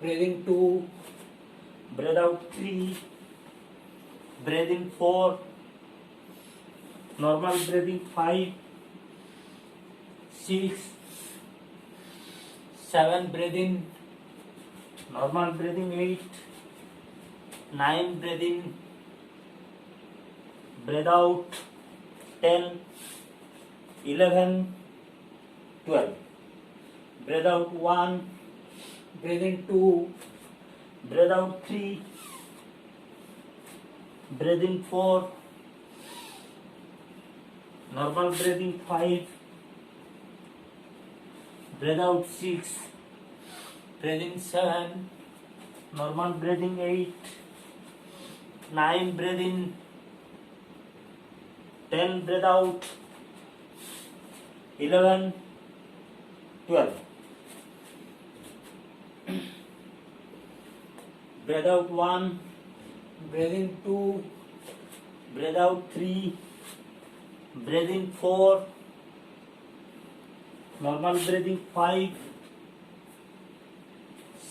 breathe in 2, breathe out 3, breathe in 4, normal breathing 5, 6, 7, breathe in, normal breathing 8, 9, breathe in, breathe out 10, 11, 12, breathe out 1, breathe in 2, breathe out 3, breathe in 4, normal breathing 5, breathe out 6, breathe in 7, normal breathing 8, 9, breathe in, 10, breathe out, 11, 12. Breathe out 1, breathe in 2, breathe out 3, breathe in 4, normal breathing 5,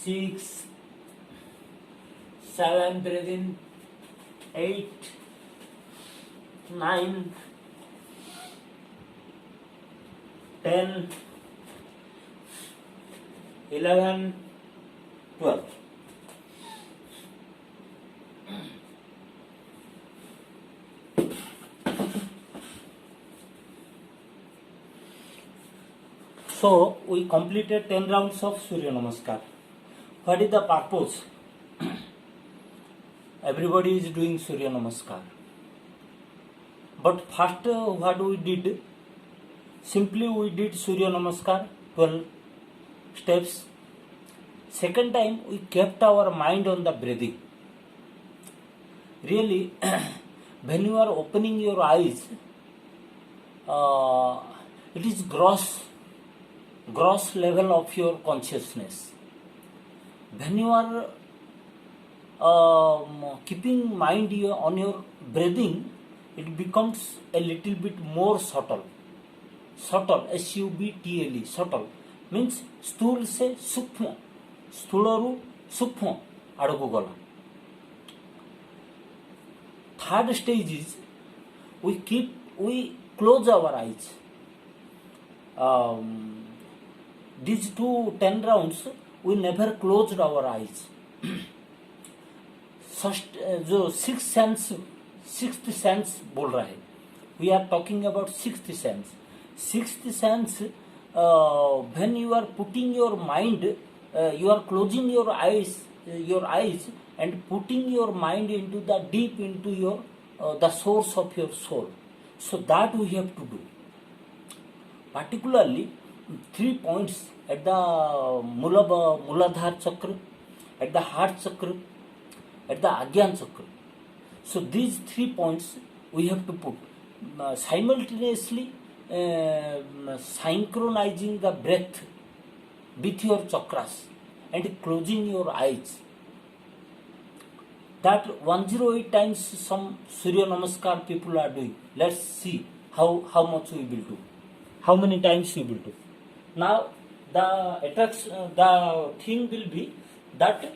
6, 7, breathe in, 8, 9, 10, 11, 12. So we completed 10 rounds of Surya Namaskar. What is the purpose? Everybody is doing Surya Namaskar. But first what we did? Simply we did Surya Namaskar 12 steps. Second time we kept our mind on the breathing. Really, when you are opening your eyes, it is gross level of your consciousness. When you are keeping mind on your breathing, it becomes a little bit more subtle. Subtle, S-U-B-T-L-E, subtle means स्थूल से सूक्ष्म, स्थूलरू सूक्ष्म आड़को गला. Third stage is we close our eyes. These 10 rounds we never closed our eyes. जो sixth sense बोल रहा है, we are talking about sixth sense. Sixth sense, when you are putting your mind, you are closing your eyes and putting your mind into the deep into your the source of your soul. So that we have to do. Particularly 3 points at the Muladhara chakra, at the heart chakra, at the Agyan chakra. So these 3 points we have to put simultaneously, synchronizing the breath with your chakras and closing your eyes. That 108 times some Surya Namaskar people are doing. Let's see how much we will do. How many times we will do. Now the thing will be that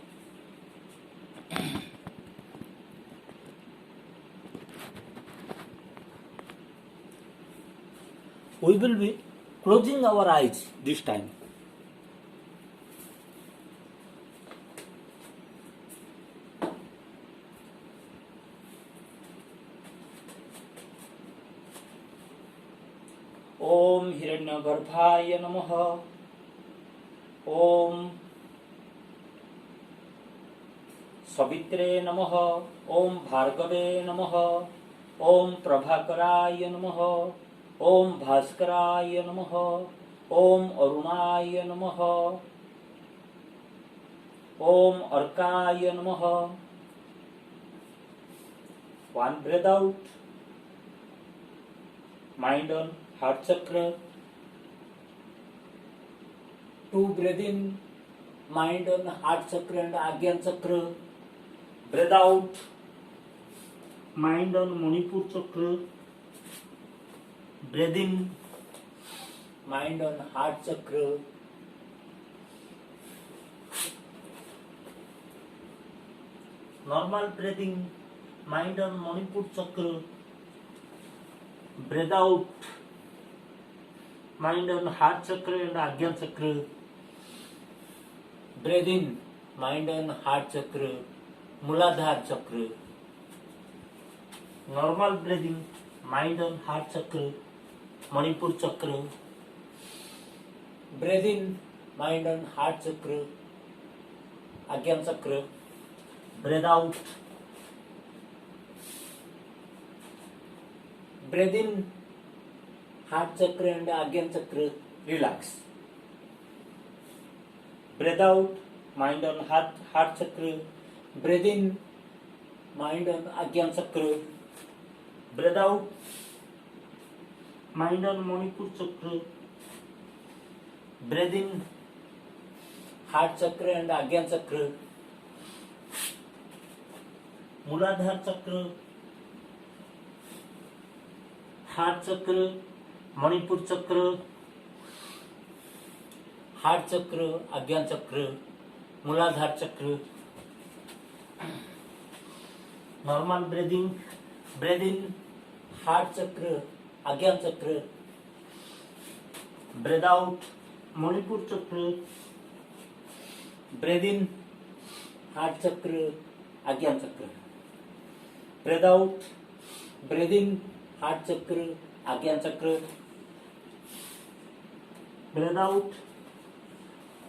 we will be closing our eyes this time. ओम हिरण्यगर्भाय नमः. ओम सवित्रे नमः. ओम भार्गवे नमः. ओम प्रभाकराय नमः. ओम भास्कराय नमः. ओम अरुणाय नमः. ओम अर्काय नमः. One breath out. Mind on heart chakra. 2, breathe in, mind on heart chakra and Agyan chakra. Breath out. Mind on Manipur chakra. Breathe in. Mind on heart chakra. normal breathing, mind on Manipur chakra. Breathe out, mind on heart chakra and Ajna chakra. Breathe in, mind on heart chakra, Muladhara chakra. Normal breathing, mind on heart chakra, Manipur chakra. Breathe in, mind on heart chakra, Ajna chakra. Breathe out, Breathe in, heart chakra and Ajna chakra, relax. breathe out, mind on heart chakra. Breathe in, mind on Ajna chakra. Breathe out, mind on Manipur chakra. Breathe in, Heart chakra and Ajna chakra. Muladhara chakra, heart chakra, Manipur chakra. Heart chakra, Ajna chakra, Muladhara chakra. Normal breathing, breathe in, Heart chakra, Ajna chakra. breathe out, Manipur chakra. Breathe in, heart chakra, Ajna chakra. Breathe out, Breathe in, heart chakra, Ajna chakra. breathe out,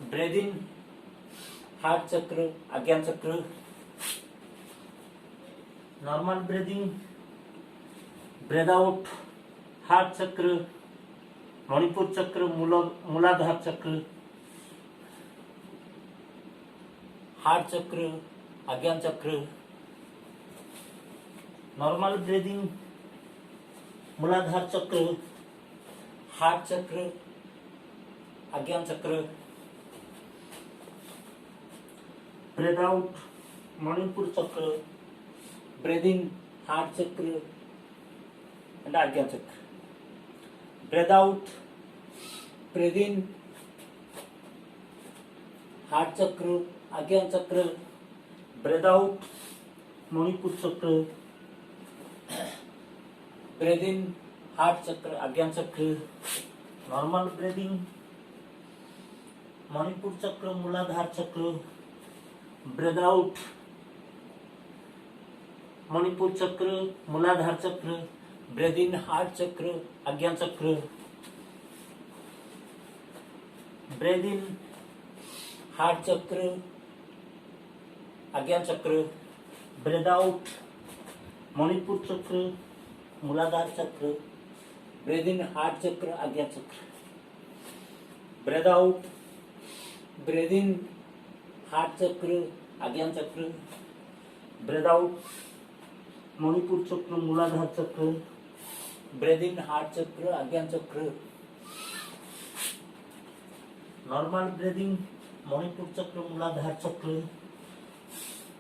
Breathe in, heart chakra, Ajna chakra. normal breathing, breathe out, heart chakra, Manipur chakra, Muladhara chakra. Heart chakra, Ajna chakra. Normal breathing, Muladhara chakra. Heart chakra, Ajna chakra. Breathe out, Manipur chakra. Breathe in, heart chakra and Ajna chakra. Breathe out, Breathe in, heart chakra, Ajna chakra. breathe out, Manipur chakra. Breathe in, heart chakra, Ajna chakra. Normal breathing, Manipur chakra, Muladhara chakra. Breathe out, Manipur chakra, Muladhara chakra. Breathe in, heart chakra, Ajna chakra. Breathe in, Heart chakra, Ajna chakra. breathe out, Manipur chakra, Muladhara chakra. Breathe in, heart chakra, Ajna chakra. Breathe out, Breathe in, heart chakra, Ajna chakra. breathe out, Manipur chakra, Muladhara chakra. Breathe in, heart chakra, Ajna chakra. Normal breathing, Manipur chakra, Muladhara chakra.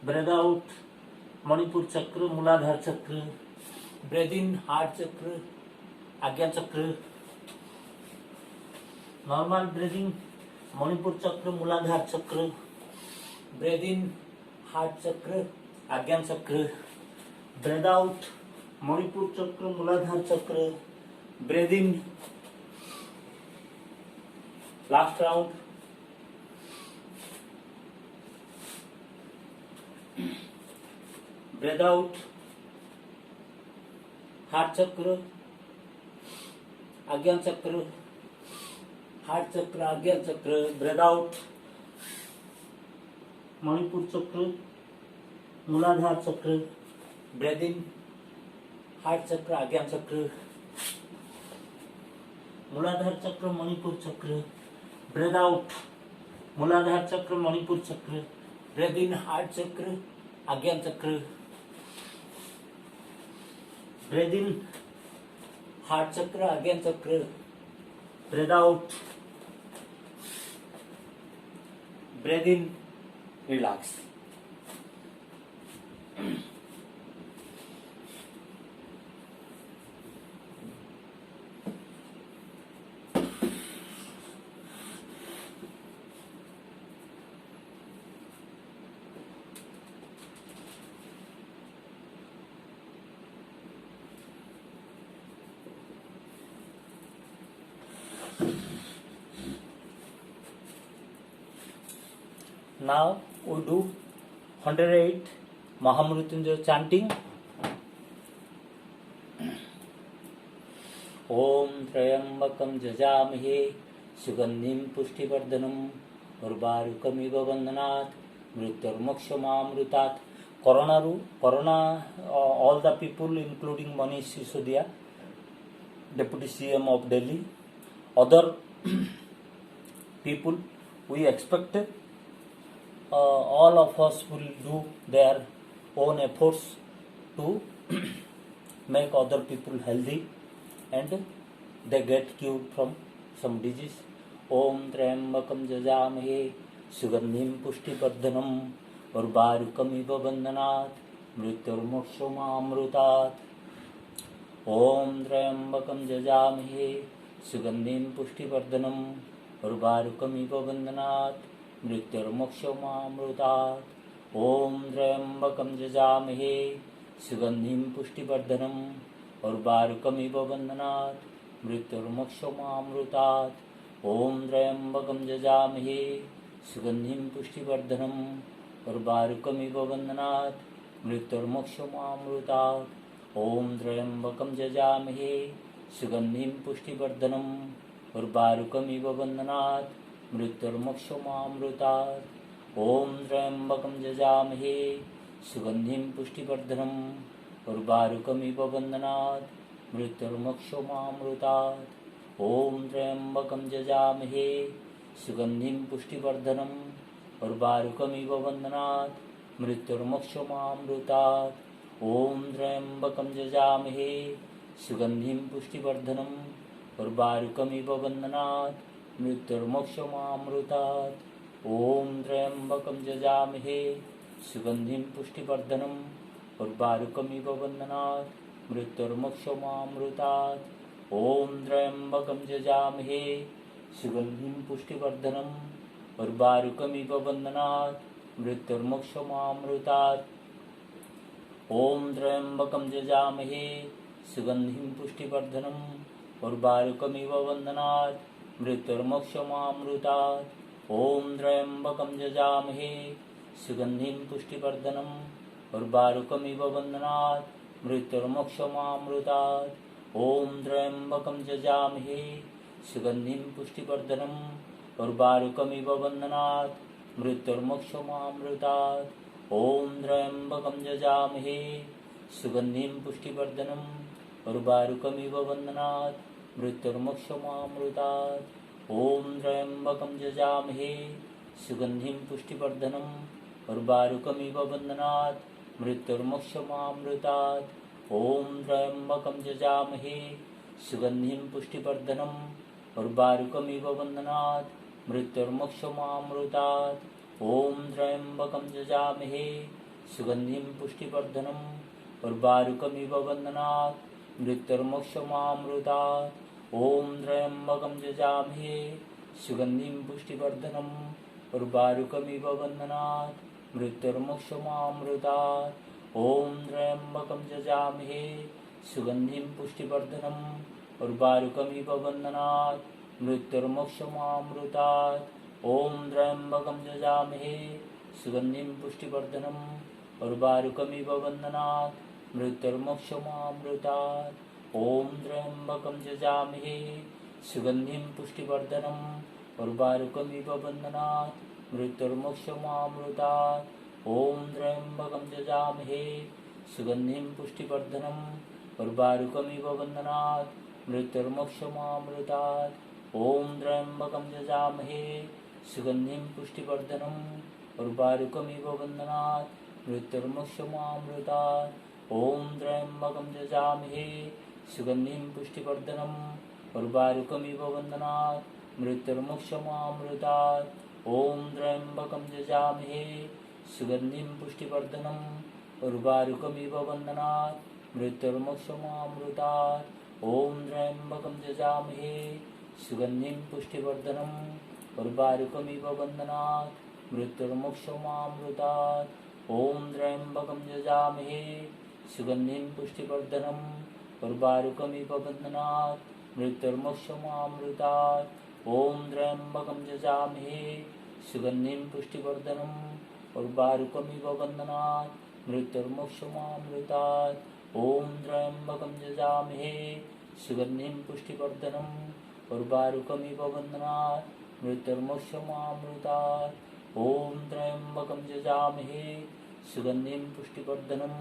Breathe out, Manipur chakra, Muladhara chakra. Breathe in, heart chakra, Ajna chakra. Normal breathing, Manipur chakra, Muladhara chakra. Breathe in, heart chakra, Ajna chakra. Breathe out, Manipur chakra, Muladhara chakra. Breathe in, Last round. Breathe out, heart chakra, Ajna chakra. Heart chakra, Ajna chakra. breathe out, Manipur chakra, Muladhara chakra. Breathe in, heart chakra, Ajna chakra. Muladhara chakra, Manipur chakra. Breathe out, Muladhara chakra, Manipur chakra. Breathe in, heart chakra, Ajna chakra. Breathe in, Heart chakra, Ajna chakra. breathe out, Breathe in, relax. Now we do 108 Mahamrutyunjaya chanting. ओम त्र्यंबकं जजामहे सुगंधिं पुष्टिवर्धनम् उर्वारुकमिव बंधनात् मृत्युर्मोक्षमामृतात्. Corona, all the people including Manish Sisodia, Deputy CM of Delhi, other people, we expect all of us will do their own efforts to make other people healthy and they get cured from some disease. Om Trayambakam Jajamahe Sugandhim Pushtivardanam Urvarukamiv Bandhanat Mrityurmokshamamrutat. Om Trayambakam Jajamahe Sugandhim Pushtivardanam Urvarukamiv Bandhanat Mrityurmokshamamrutat. Om Trayambakam Jajamahe Sugandhim Pushtivardanam उर्वारुकमिव बंधनात् मृत्युर्मोक्षमामृतात्. ओम त्र्यंबकं जजामहे सुगंधिं पुष्टिवर्धनम् उर्वारुकमिव बंधनात् मृत्युर्मोक्षमामृतात्. ओम त्र्यंबकं जजामहे सुगंधिं पुष्टिवर्धनम् उर्वारुकमिव बंधनात् मृत्युर्मोक्षमामृतात्. ओम त्र्यंबकं जजामहे सुगंधिं पुष्टिवर्धनम् उर्वारुकमिव बंधनात् मृत्युर्मोक्षमामृतात्. ओम त्र्यंबकं जजामहे सुगंधिं पुष्टिवर्धनम् उर्वारुकमिव बंधनात् मृत्युर्मोक्षमामृतात्. ओम त्र्यंबकं जजामहे सुगंधिं पुष्टिवर्धनम् उर्वारुकमिव बंधनात् मृत्युर्मोक्षमामृतात्. ओम त्र्यंबकं जजामहे सुगंधिं पुष्टिवर्धनम् उर्वारुकमिव बंधनात् मृत्युर्मोक्षमामृतात्. ओम त्र्यंबकं जजामहे सुगंधिं पुष्टिवर्धनम् उर्वारुकमिव बंधनात् मृत्युर्मोक्षमामृतात्. ओम त्र्यंबकं जजामहे सुगंधिं पुष्टिवर्धनम् उर्वारुकमिव बंधनात् मृत्युर्मोक्षमामृतात्. ओम त्र्यंबकं जजामहे सुगंधिं पुष्टिवर्धनम् उर्वारुकमिव बंधनात् मृत्युर्मोक्षमामृतात्. ओम त्र्यंबकं जजामहे सुगंधिं पुष्टिवर्धनम् उर्वारुकमिव बंधनात् मृत्युर्मोक्षमामृतात्. ओम त्र्यंबकं जजामहे सुगंधिं पुष्टिवर्धनम् उर्वारुकमिव बंधनात् मृत्युर्मोक्षमामृतात्. ओम त्र्यंबकं जजामहे सुगंधिं पुष्टिवर्धनम् उर्वारुकमिव बंधनात् मृत्युर्मोक्षमामृतात्. ओम त्र्यंबकं जजामहे सुगंधिं पुष्टिवर्धनम् उर्वारुकमिव बंधनात् मृत्युर्मोक्षमामृतात्. ओम त्र्यंबकं जजामहे सुगंधिं पुष्टिवर्धनम् उर्वारुकमिव बंधनात् मृत्युर्मोक्षमामृतात्. ओम त्र्यंबकं जजामहे सुगंधिं पुष्टिवर्धनम् उर्वारुकमिव बंधनात् मृत्युर्मोक्षमामृतात्. ओम त्र्यंबकं जजामहे सुगंधिं पुष्टिवर्धनम् उर्वारुकमिव बंधनात् मृत्युर्मोक्षमामृतात्. ओम त्र्यंबकं जजामहे सुगंधिं पुष्टिवर्धनम् उर्वारुकमिव बंधनात् मृत्युर्मोक्षमामृतात्. ओम त्र्यंबकं जजामहे सुगंधिं पुष्टिवर्धनम् उर्वारुकमिव बंधनात् मृत्युर्मोक्षमामृतात्. ओम त्र्यंबकं जजामहे सुगंधिं पुष्टिवर्धनम् उर्वारुकमिव बंधनात् मृत्युर्मोक्षमामृतात्. ओम त्र्यंबकं जजामहे सुगंधिं पुष्टिवर्धनम् उर्वारुकमिव बंधनात् मृत्युर्मोक्षमामृतात्. ओम त्र्यंबकं जजामहे सुगंधिं पुष्टिवर्धनम् उर्वारुकमिव बंधनात् मृत्युर्मोक्षमामृतात्. ओम त्र्यंबकं जजामहे सुगंधिं पुष्टिवर्धनम् उर्वारुकमिव बंधनात् मृत्युर्मोक्षमामृतात्. ओम त्र्यंबकं जजामहे सुगंधिं पुष्टिवर्धनम् उर्वारुकमिव बंधनात् मृत्युर्मोक्षमामृतात्. ओम त्र्यंबकं जजामहे सुगंधिं पुष्टिवर्धनम् उर्वारुकमिव बंधनात् मृत्युर्मोक्षमामृतात्. ओम त्र्यंबकं जजामहे सुगन्धिं पुष्टिवर्धनम् उर्वारुकमिव बन्धनात् मृत्युर्मोक्षमामृतात् ॐ त्र्यम्बकं यजामहे सुगन्धिं पुष्टिवर्धनम् उर्वारुकमिव बन्धनात् मृत्युर्मोक्षमामृतात् ॐ त्र्यम्बकं यजामहे सुगन्धिं पुष्टिवर्धनम्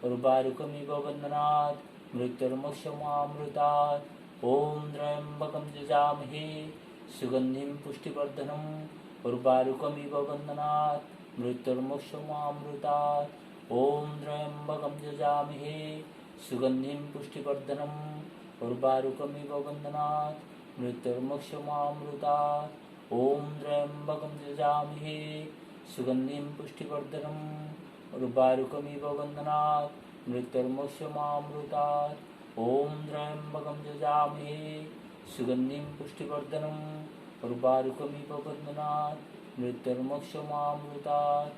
उर्वारुकमिव बन्धनात् मृत्युर्मोक्षमामृतात् ॐ त्र्यम्बकं यजामहे सुगन्धिं पुष्टिवर्धनम् उर्वारुकमिव बन्धनात् मृत्युर्मोक्षमामृतात् ॐ त्र्यम्बकं यजामहे सुगन्धिं पुष्टिवर्धनम् उर्वारुकमिव बन्धनात् मृत्युर्मोक्षमामृतात् ॐ त्र्यम्बकं यजामहे सुगन्धिं पुष्टिवर्धनम् उर्वारुकमिव बन्धनात् मृत्युर्मोक्षमामृतात् ॐ त्र्यम्बकं यजामहे सुगन्धिं पुष्टिवर्धनम् उर्वारुकमिव बन्धनात् मृत्युर्मोक्षमामृतात्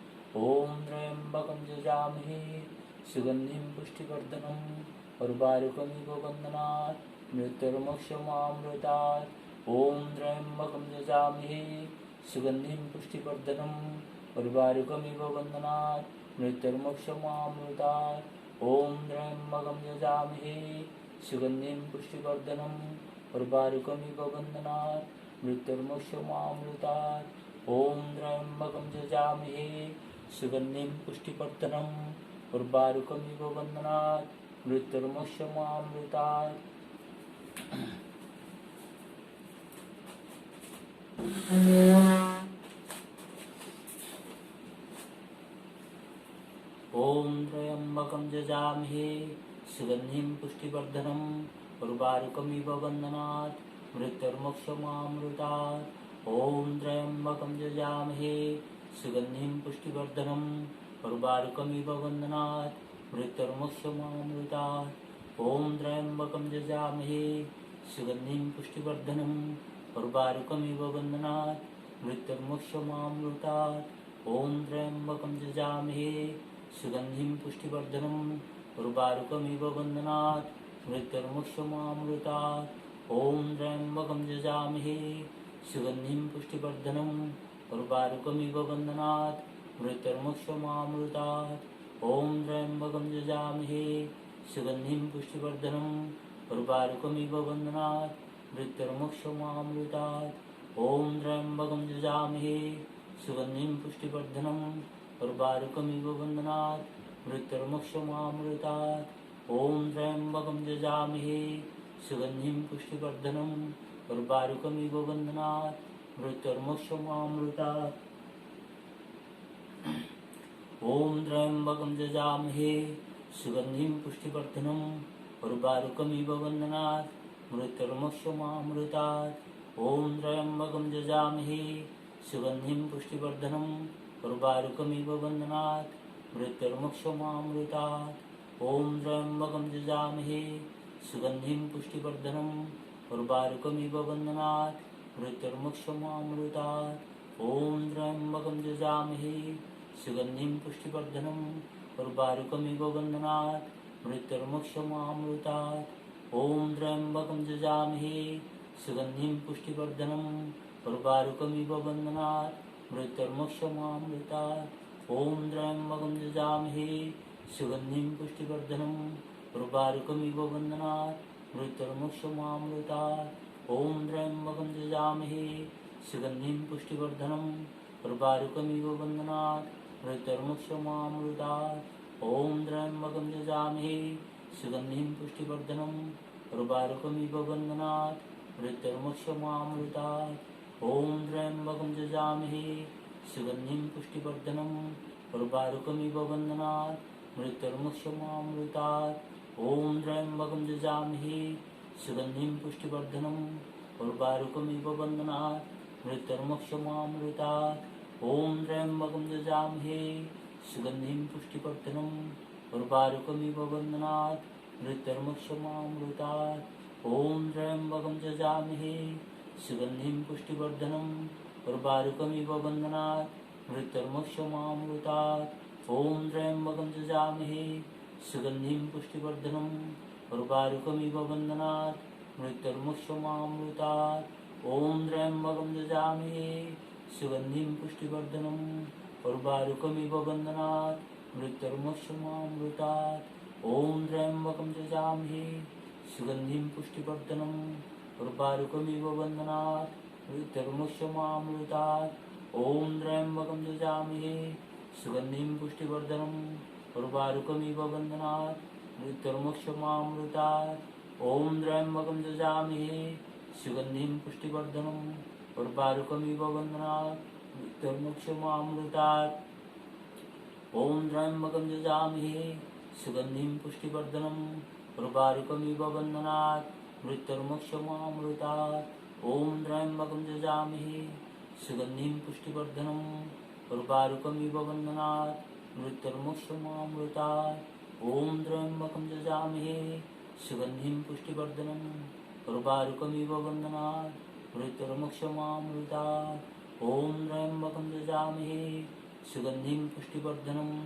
ॐ त्र्यम्बकं यजामहे सुगन्धिं पुष्टिवर्धनम् उर्वारुकमिव बन्धनात् मृत्युर्मोक्षमामृतात् ॐ त्र्यम्बकं यजामहे सुगन्धिं पुष्टिवर्धनम् उर्वारुकमिव बन्धनात् मृत्युर्मोक्षमामृतात् ॐ त्र्यम्बकं यजामहे सुगन्धिं पुष्टिवर्धनम् उर्वारुकमिव बन्धनात् मृत्युर्मोक्षमामृतात् ॐ त्र्यम्बकं यजामहे सुगन्धिं पुष्टिवर्धनम् उर्वारुकमिव बन्धनात् मृत्युर्मोक्षमामृतात् ॐ त्र्यम्बकं यजामहे सुगन्धिं पुष्टिवर्धनम् उर्वारुकमिव बन्धनात् मृत्युर्मोक्षमामृतात् ॐ त्र्यम्बकं यजामहे सुगन्धिं पुष्टिवर्धनम् उर्वारुकमिव बन्धनात् मृत्युर्मोक्षमामृतात् ॐ त्र्यम्बकं यजामहे सुगन्धिं पुष्टिवर्धनम् उर्वारुकमिव बन्धनात् मृत्युर्मोक्षमामृतात् ॐ त्र्यम्बकं यजामहे सुगन्धिं पुष्टिवर्धनम् उर्वारुकमिव बन्धनात् मृत्युर्मोक्षमामृतात् ॐ त्र्यम्बकं यजामहे सुगन्धिं पुष्टिवर्धनम् उर्वारुकमिव बन्धनात् मृत्युर्मोक्षमामृतात् ॐ त्र्यम्बकं यजामहे सुगन्धिं पुष्टिवर्धनम् उर्वारुकमिव बन्धनात् मृत्युर्मोक्षमामृतात् ॐ त्र्यम्बकं यजामहे सुगन्धिं पुष्टिवर्धनम् उर्वारुकमिव बन्धनात् मृत्युर्मोक्षमामृतात् ॐ त्र्यम्बकं यजामहे सुगन्धिं पुष्टिवर्धनम् उर्वारुकमिव बन्धनात् मृत्युर्मोक्षमामृतात् ॐ त्र्यम्बकं यजामहे सुगन्धिं पुष्टिवर्धनम् उर्वारुकमिव बन्धनात् मृत्युर्मोक्षमामृतात् ॐ त्र्यम्बकं यजामहे सुगन्धिं पुष्टिवर्धनम् उर्वारुकमिव बन्धनात् मृत्युर्मोक्षमामृतात् ॐ त्र्यम्बकं यजामहे सुगन्धिं पुष्टिवर्धनम् उर्वारुकमिव बन्धनात् मृत्युर्मोक्षमामृतात् ॐ त्र्यम्बकं यजामहे सुगन्धिं पुष्टिवर्धनम् उर्वारुकमिव बन्धनात् मृत्युर्मोक्षमामृतात् ॐ त्र्यम्बकं यजामहे सुगन्धिं पुष्टिवर्धनम् उर्वारुकमिव बन्धनात् मृत्युर्मोक्षमामृतात् ॐ त्र्यम्बकं यजामहे सुगन्धिं पुष्टिवर्धनम् उर्वारुकमिव बन्धनात् मृत्युर्मोक्षमामृतात् ॐ त्र्यम्बकं यजामहे सुगन्धिं पुष्टिवर्धनम् उर्वारुकमिव बन्धनात् मृत्युर्मोक्षमामृतात् ॐ त्र्यम्बकं यजामहे सुगन्धिं पुष्टिवर्धनम् उर्वारुकमिव बन्धनात् मृत्युर्मोक्षमामृतात् ॐ त्र्यम्बकं यजामहे सुगन्धिं पुष्टिवर्धनम् उर्वारुकमिव बन्धनात् मृत्युर्मोक्षमामृतात् ॐ त्र्यम्बकं यजामहे सुगन्धिं पुष्टिवर्धनम् उर्वारुकमिव बन्धनात् मृत्युर्मोक्षमामृतात् ॐ त्र्यम्बकं यजामहे सुगन्धिं पुष्टिवर्धनम् उर्वारुकमिव बन्धनात् मृत्युर्मोक्षमामृतात् ॐ त्र्यम्बकं यजामहे सुगन्धिं पुष्टिवर्धनम् उर्वारुकमिव बन्धनात् मृत्युर्मोक्षमामृतात् ॐ त्र्यम्बकं यजामहे सुगन्धिं पुष्टिवर्धनम् उर्वारुकमिव बन्धनात् मृत्युर्मोक्षमामृतात् ॐ त्र्यम्बकं यजामहे सुगन्धिं पुष्टिवर्धनम् उर्वारुकमिव बन्धनात् मृत्युर्मुक्षमामृतात् ॐ त्र्यम्बकं यजामहे सुगन्धिं पुष्टिवर्धनम् उर्वारुकमिव बन्धनात् मृत्युर्मुक्षमामृतात् ॐ त्र्यम्बकं यजामहे सुगन्धिं पुष्टिवर्धनम् उर्वारुकमिव बन्धनात् मृत्युर्मुक्षमामृतात् ॐ त्र्यम्बकं यजामहे सुगन्धिं पुष्टिवर्धनम् उर्वारुकमिव बन्धनात् मृत्युर्मुक्षमामृतात् ॐ त्र्यम्बकं यजामहे सुगन्धिं पुष्टिवर्धनम् उर्वारुकमिव बन्धनात् मृत्युर्मुक्षमामृतात् ॐ त्र्यम्बकं यजामहे सुगन्धिं पुष्टिवर्धनम् उर्वारुकमिव बन्धनात् मृत्युर्मुक्षमामृतात् ॐ त्र्यम्बकं यजामहे सुगन्धिं पुष्टिवर्धनम् उर्वारुकमिव बन्धनात् मृत्युर्मुक्षमामृतात् ॐ त्र्यम्बकं यजामहे सुगन्धिं पुष्टिवर्धनम्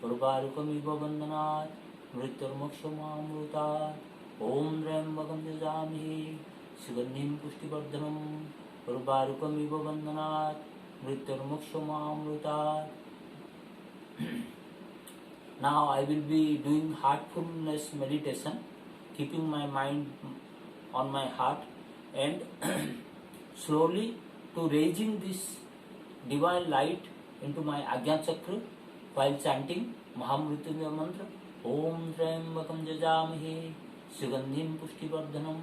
उर्वारुकमिव बन्धनात् मृत्युर्मुक्षमामृतात् ॐ त्र्यम्बकं यजामहे सुगन्धिं पुष्टिवर्धनम् उर्वारुकमिव बन्धनात् मृत्युर्मुक्षमामृतात्. Now I will be doing heartfulness meditation, keeping my mind on my heart and slowly to raising this divine light into my Ajna Chakra while chanting Mahamrityunjaya mantra. Om Trayambakam Jajamahe Sugandhim Pushtivardhanam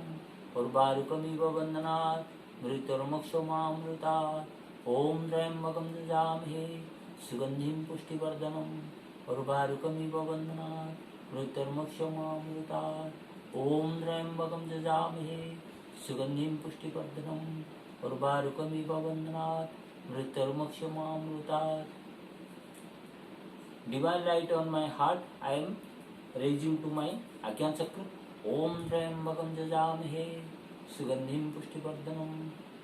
Urvarukamiva Bandhanat Mrityurmukshamamrutat. Om Trayambakam Jajamahe Sugandhim Pushtivardhanam Urvarukamiva Bandhanat Mrityurmukshamamrutat. Om Trayambakam Jajamahe Sugandhim Pushtivardhanam Urvarukamiva Bandhanat Mrityurmukshamamrutat. Divine light on my heart, I am raising to my Ajna Chakra. Om Trayambakam Jajamahe Sugandhim Pushtivardhanam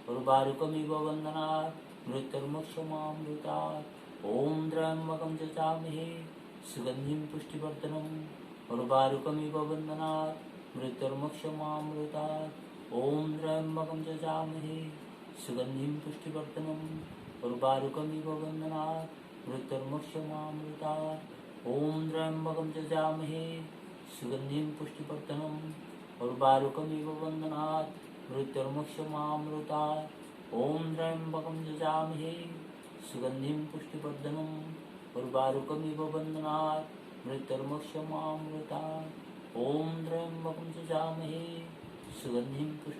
Urvarukamiva Bandhanat Mrityurmukshamamrutat. Om Trayambakam Jajamahe Sugandhim Pushtivardhanam Urvarukamiva Bandhanat Mrityurmukshamamrutat. Om Trayambakam Jajamahe Sugandhim Pushtivardhanam Urvarukamiva Bandhanat Mrityurmukshamamrutat. Om Trayambakam Jajamahe Sugandhim Pushtivardhanam Urvarukamiva Bandhanat Mrityurmukshamamrutat. Om Trayambakam Jajamahe Sugandhim Pushtivardhanam Urvarukamiva Bandhanat Mrityurmukshamamrutat. Om Trayambakam Jajamahe Sugandhim Pushtivardhanam